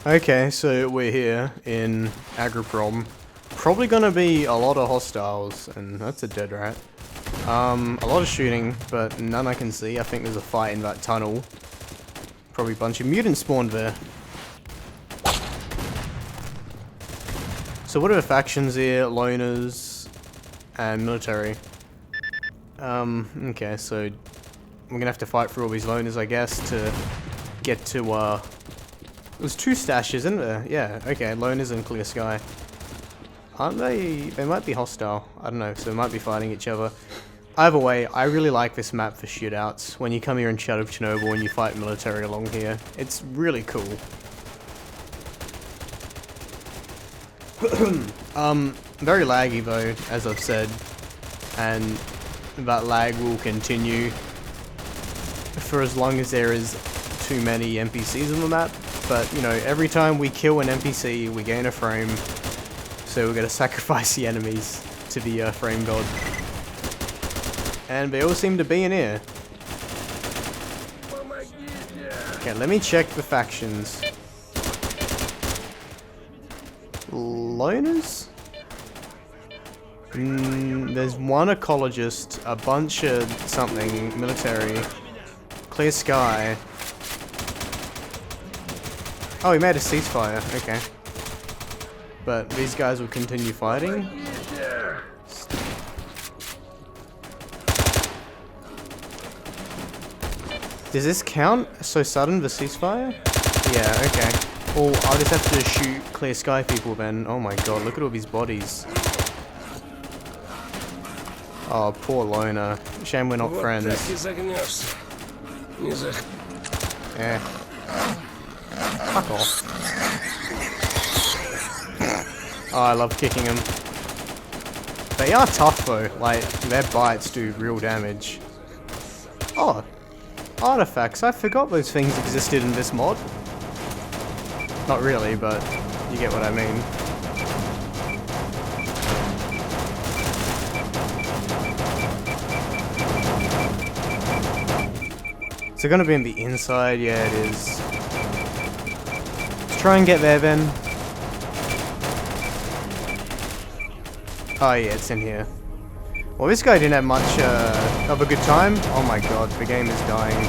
Okay, so we're here in Agroprom. Probably gonna be a lot of hostiles, and that's a dead rat. A lot of shooting, but none I can see. I think there's a fight in that tunnel. Probably a bunch of mutants spawned there. So what are the factions here? Loners and military. Okay, so we're gonna have to fight through all these loners, I guess, to get to, there's two stashes, isn't there? Yeah, okay, loners and clear sky. Aren't they? They might be hostile. I don't know, so they might be fighting each other. Either way, I really like this map for shootouts. When you come here in Call of Chernobyl and you fight military along here, it's really cool. Very laggy though, as I've said, and that lag will continue for as long as there is too many NPCs on the map. But, you know, every time we kill an NPC, we gain a frame, so we're gonna sacrifice the enemies to the frame god. And they all seem to be in here. Okay, let me check the factions. Loners? There's one ecologist, a bunch of something, military, clear sky. Oh, he made a ceasefire, okay. But these guys will continue fighting. Does this count so sudden, the ceasefire? Yeah, okay. Well, I'll just have to shoot clear sky people then. Oh my god, look at all these bodies. Oh, poor loner. Shame we're not friends. Yeah. Fuck off. Oh, I love kicking them. They are tough though, like, their bites do real damage. Oh, artifacts. I forgot those things existed in this mod. Not really, but you get what I mean. Is it gonna be on the inside? Yeah, it is. Let's try and get there then. Oh yeah, it's in here. Well, this guy didn't have much of a good time. Oh my god, the game is dying.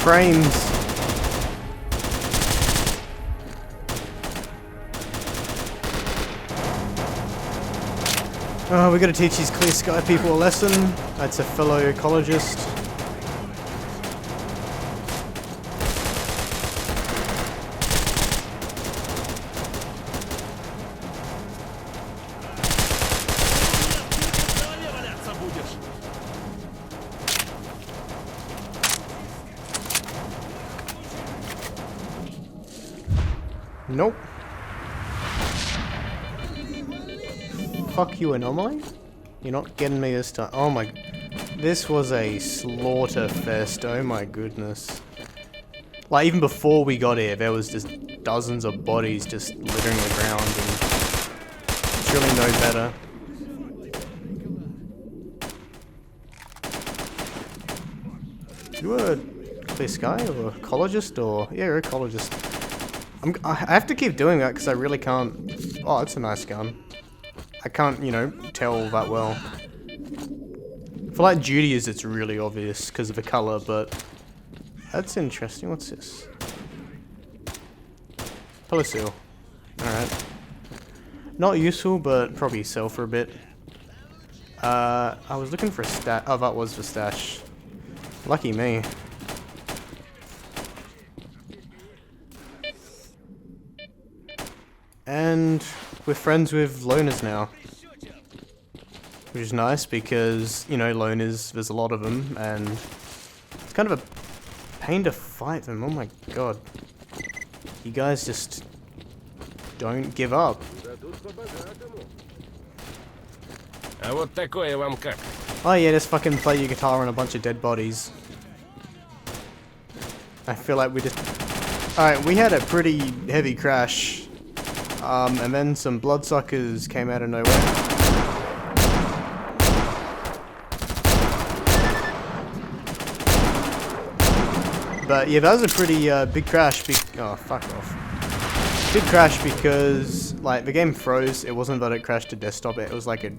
Frames. Oh, we gotta teach these clear sky people a lesson. That's a fellow ecologist. Nope. Fuck you, anomaly. You're not getting me this time. Oh my... This was a slaughter fest. Oh my goodness. Like, even before we got here, there was just dozens of bodies just littering the ground, and it's really no better. You a clear sky or ecologist or... Yeah, you're ecologist. I have to keep doing that because I really can't... Oh, that's a nice gun. I can't, you know, tell that well. For like duties, it's really obvious because of the color, but that's interesting. What's this? Seal. Alright. Not useful, but probably sell for a bit. I was looking for a stash. Oh, that was the stash. Lucky me. And we're friends with loners now, which is nice because, you know, loners, there's a lot of them, and it's kind of a pain to fight them. Oh my god. You guys just don't give up. А вот такое вам как? Oh yeah, just fucking play your guitar on a bunch of dead bodies. I feel like we just... Alright, we had a pretty heavy crash. And then some bloodsuckers came out of nowhere. But yeah, that was a pretty big crash. Oh, fuck off. Big crash because, like, the game froze. It wasn't that it crashed to desktop, it was like a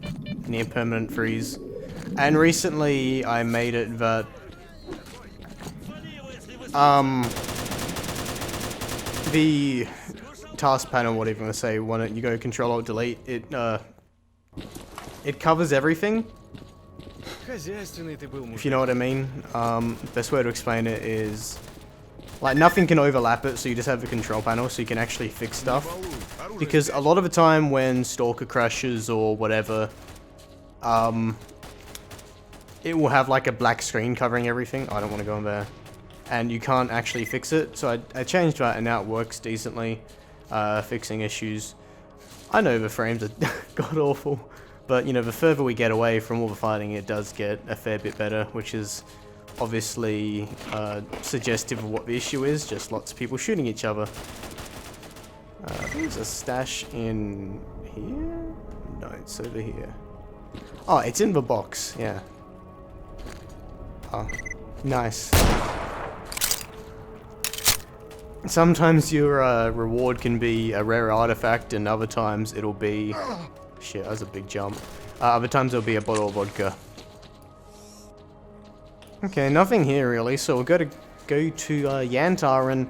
near permanent freeze. And recently I made it that the task panel, whatever you want to say, when you go Control-Alt-Delete, it covers everything. If you know what I mean. Best way to explain it is, like, nothing can overlap it, so you just have the control panel so you can actually fix stuff. Because a lot of the time when Stalker crashes or whatever, it will have like a black screen covering everything. I don't want to go in there. And you can't actually fix it, so I changed that and now it works decently, fixing issues. I know the frames are god awful, but you know, the further we get away from all the fighting, it does get a fair bit better, which is obviously suggestive of what the issue is, just lots of people shooting each other. I think there's a stash in here? No, it's over here. Oh, it's in the box, yeah. Oh, nice. Sometimes your reward can be a rare artifact, and other times it'll be... Shit, that was a big jump. Other times it'll be a bottle of vodka. Okay, nothing here really, so we'll go to Yantar, and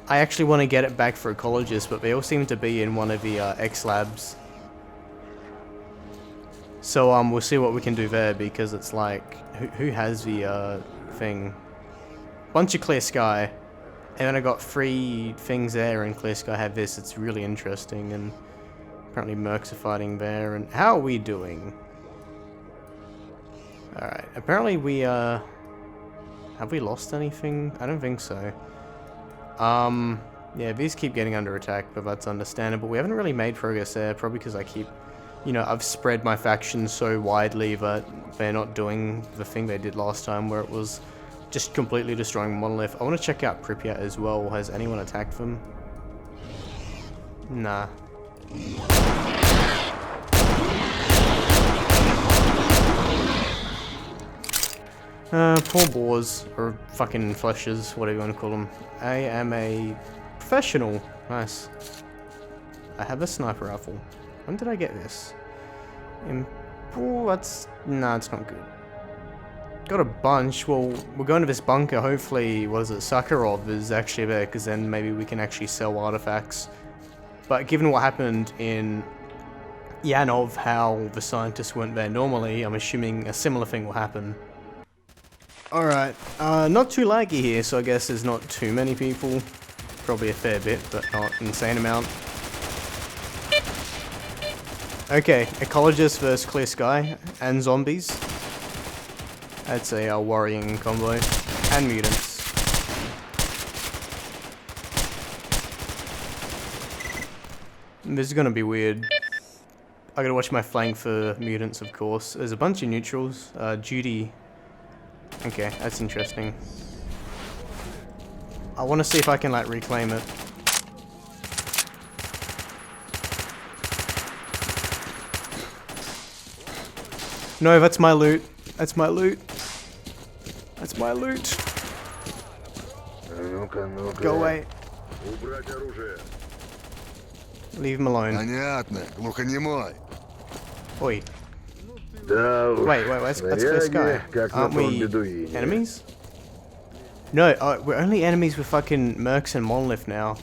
I actually want to get it back for Ecologist, but they all seem to be in one of the X labs. So we'll see what we can do there, because it's like, who has the thing? Bunch of Clear Sky. And then I got 3 things there, and Clear Sky had this. It's really interesting, and apparently Mercs are fighting there. And how are we doing? Alright, apparently we, have we lost anything? I don't think so. Yeah, these keep getting under attack, but that's understandable. We haven't really made progress there, probably because I keep, you know, I've spread my factions so widely that they're not doing the thing they did last time, where it was just completely destroying Monolith. I want to check out Pripyat as well. Has anyone attacked them? Nah. Poor boars, or fucking fleshes, whatever you want to call them. I am a professional. Nice. I have a sniper rifle. When did I get this? Oh, that's... Nah, it's not good. Got a bunch. Well, we're going to this bunker. Hopefully, what is it? Sakharov is actually there, because then maybe we can actually sell artifacts. But given what happened in Yanov, how the scientists weren't there normally, I'm assuming a similar thing will happen. Alright, not too laggy here, so I guess there's not too many people. Probably a fair bit, but not an insane amount. Okay, Ecologist versus Clear Sky, and zombies. That's a worrying combo. And mutants. This is gonna be weird. I gotta watch my flank for mutants, of course. There's a bunch of neutrals. Judy. Okay, that's interesting. I wanna see if I can, like, reclaim it. No, that's my loot. That's my loot. That's my loot. Go away. Leave him alone. Oi. Wait, that's Clear Sky. Aren't we enemies? No, we're only enemies with fucking Mercs and Monolith now.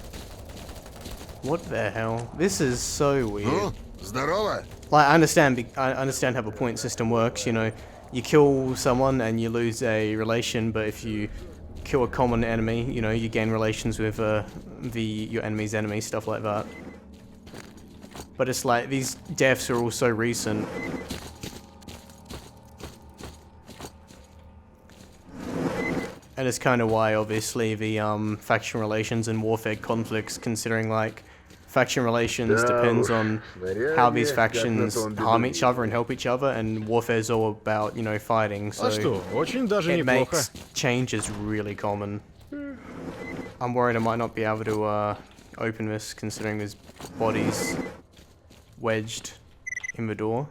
What the hell? This is so weird. Like, I understand how the point system works, you know. You kill someone and you lose a relation, but if you kill a common enemy, you know, you gain relations with your enemy's enemy, stuff like that. But it's like, these deaths are all so recent. And it's kind of why, obviously, the faction relations and warfare conflicts, considering, like, faction relations depends on how these factions harm each other and help each other, and warfare is all about, you know, fighting, so it makes changes really common. I'm worried I might not be able to open this, considering there's bodies wedged in the door.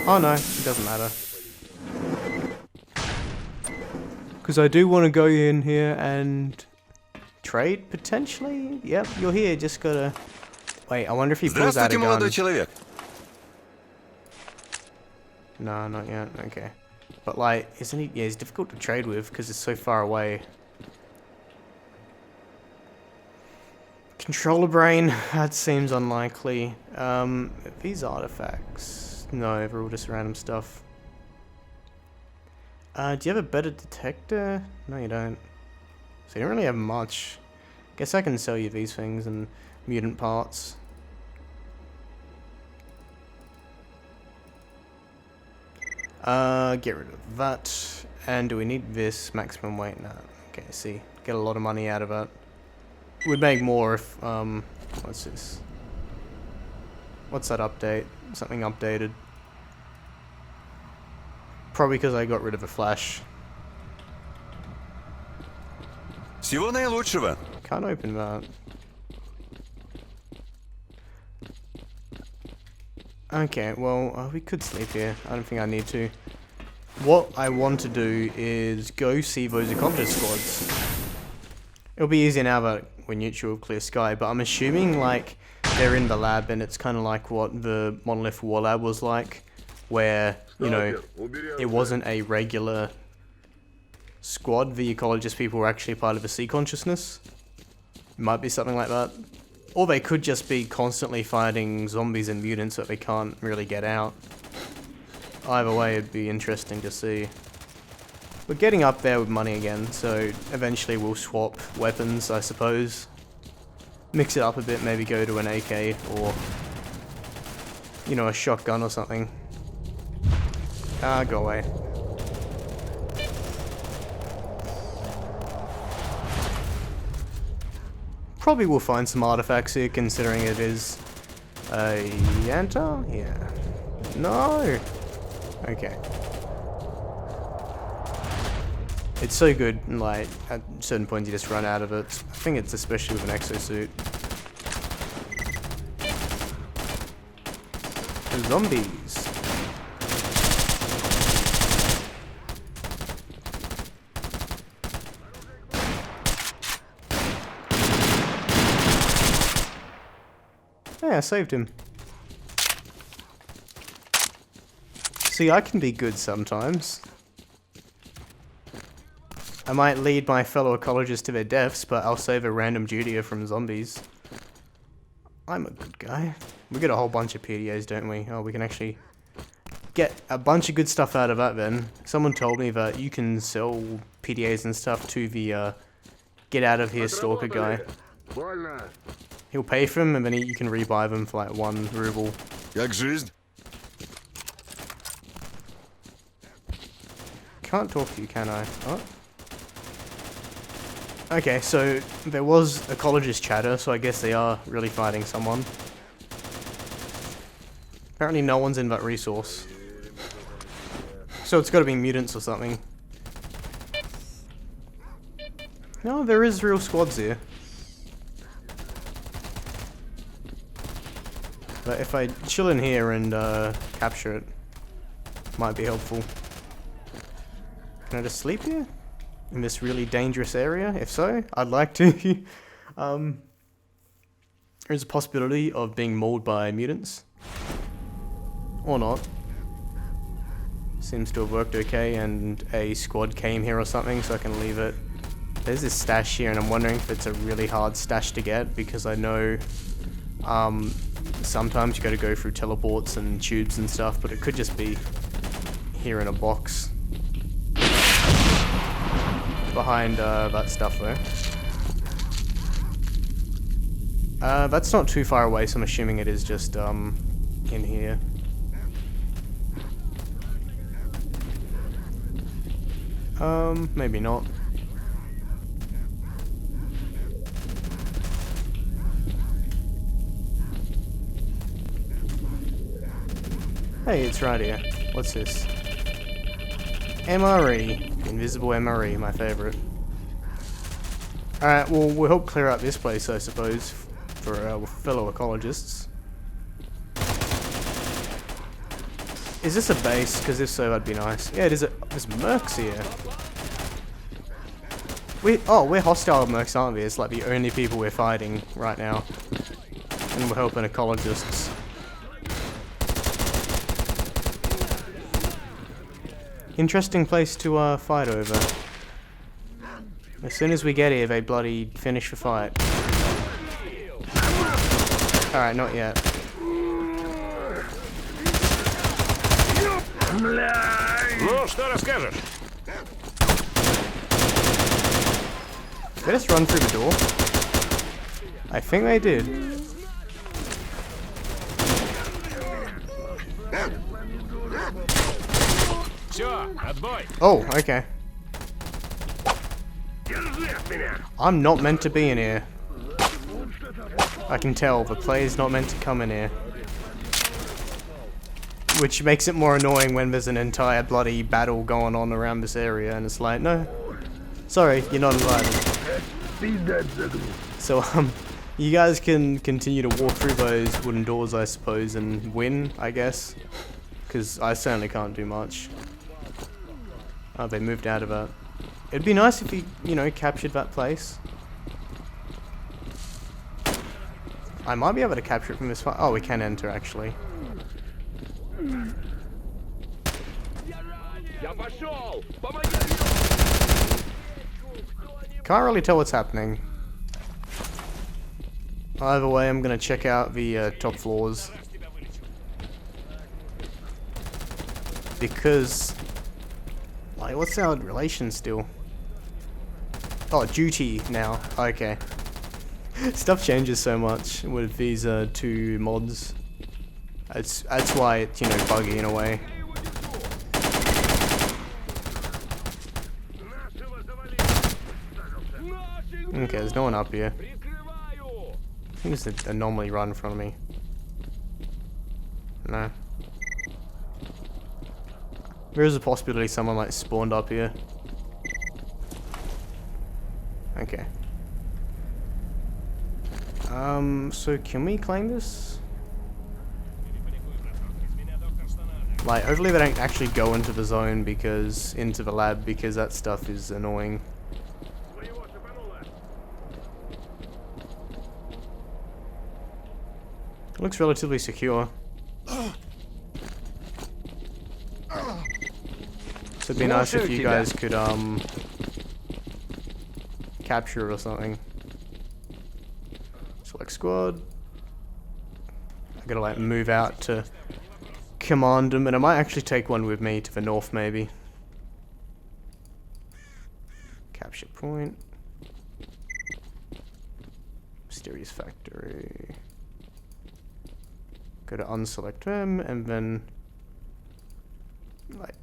Oh no, it doesn't matter. Because I do want to go in here and trade, potentially? Yep, you're here, just gotta... Wait, I wonder if he pulls out a gun. No, not yet, okay. But like, isn't he... Yeah, he's difficult to trade with because it's so far away. Controller brain, that seems unlikely. These artifacts... No, they're all just random stuff. Do you have a better detector? No, you don't. So you don't really have much. Guess I can sell you these things and mutant parts. Get rid of that. And do we need this maximum weight? No. Okay, see. Get a lot of money out of it. Would make more if, what's this? What's that update? Something updated. Probably because I got rid of a flash. Всего наилучшего. Can't open that. Okay, well, we could sleep here. I don't think I need to. What I want to do is go see those Ecologist squads. It'll be easier now that we're neutral of clear sky, but I'm assuming, like, they're in the lab and it's kind of like what the Monolith War Lab was like, where, you know, it wasn't a regular squad. The Ecologist people were actually part of a sea consciousness. Might be something like that. Or they could just be constantly fighting zombies and mutants that they can't really get out. Either way, it'd be interesting to see. We're getting up there with money again, so eventually we'll swap weapons, I suppose. Mix it up a bit, maybe go to an AK or, you know, a shotgun or something. Go away. Probably will find some artifacts here, considering it is a Yantar? Yeah. No! Okay. It's so good, like, at certain points you just run out of it. I think it's especially with an exosuit. The zombies. Yeah, I saved him. See, I can be good sometimes. I might lead my fellow ecologists to their deaths, but I'll save a random Judia from zombies. I'm a good guy. We get a whole bunch of PDAs, don't we? Oh, we can actually get a bunch of good stuff out of that then. Someone told me that you can sell PDAs and stuff to the get out of here stalker guy. He'll pay for them and then you can rebuy them for like 1 ruble. Как жизнь? Can't talk to you, can I? Oh. Okay, so there was Ecologist chatter, so I guess they are really fighting someone. Apparently no one's in that resource. So it's gotta be mutants or something. No, there is real squads here. But if I chill in here and capture it, might be helpful. Can I just sleep here? In this really dangerous area? If so, I'd like to. There's a possibility of being mauled by mutants. Or not. Seems to have worked okay, and a squad came here or something, so I can leave it. There's this stash here, and I'm wondering if it's a really hard stash to get, because I know sometimes you gotta go through teleports and tubes and stuff, but it could just be here in a box. Behind that stuff though. That's not too far away, so I'm assuming it is just in here. Maybe not. Hey, it's right here. What's this? MRE. Invisible MRE, my favorite. Alright, well, we'll help clear out this place, I suppose, for our fellow ecologists. Is this a base? Because if so, that'd be nice. Yeah, it is. There's mercs here. We're hostile mercs, aren't we? It's like the only people we're fighting right now. And we're helping ecologists. Interesting place to fight over. As soon as we get here, they bloody finish the fight. Alright, not yet. Ну, что расскажешь? Did they just run through the door? I think they did. Все, отбой. Oh, okay. I'm not meant to be in here. I can tell the player's not meant to come in here. Which makes it more annoying when there's an entire bloody battle going on around this area and it's like, no, sorry, you're not invited. So, you guys can continue to walk through those wooden doors, I suppose, and win, I guess. Because I certainly can't do much. Oh, they moved out of it. It'd be nice if you know, captured that place. I might be able to capture it from this far. Oh, we can enter, actually. Can't really tell what's happening. Either way, I'm gonna check out the top floors. Because, like, what's our relation still? Oh, duty now. Okay. Stuff changes so much with these two mods. That's why it's, you know, buggy in a way. Okay, there's no one up here. I think there's an anomaly right in front of me. No. There is a possibility someone like spawned up here. Okay. So can we claim this? Like, hopefully they don't actually go into the zone into the lab because that stuff is annoying. Looks relatively secure. So it'd be nice if you guys could capture it or something. Select squad. I gotta like move out to command them, and I might actually take one with me to the north maybe. Capture point. Mysterious factory. Go to unselect them, and then like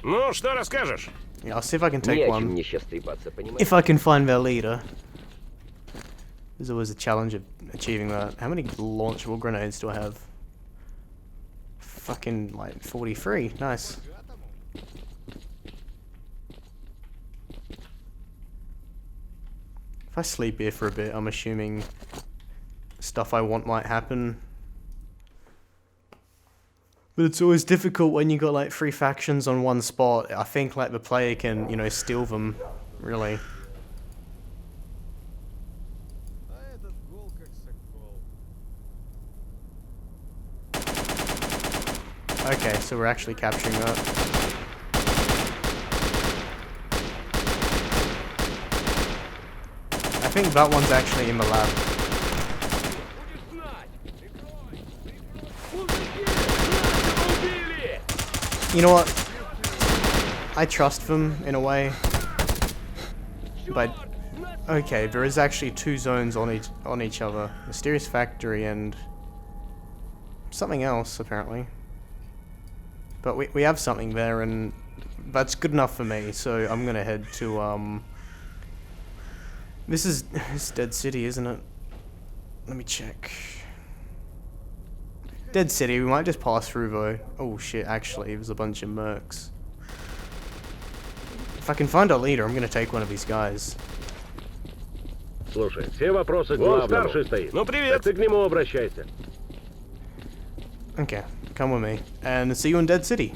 Ну, что расскажешь? yeah, I'll see if I can take one. If I can find their leader. There's always a challenge of achieving that. How many launchable grenades do I have? Fucking like 43. Nice. If I sleep here for a bit, I'm assuming stuff I want might happen. But it's always difficult when you got like 3 factions on one spot. I think like the player can, you know, steal them, really. Okay, so we're actually capturing that. I think that one's actually in the lab. You know what? I trust them in a way. But okay, there is actually 2 zones on each other. Mysterious Factory and something else apparently. But we have something there, and that's good enough for me, so I'm gonna head to, it's Dead City, isn't it? Let me check. Dead City, we might just pass through though. Oh shit, actually, it was a bunch of mercs. If I can find our leader, I'm gonna take one of these guys. Слушай, все вопросы к главному. Старший стоит. Ну привет. Ты к нему обращайся. Okay, come with me. And see you in Dead City.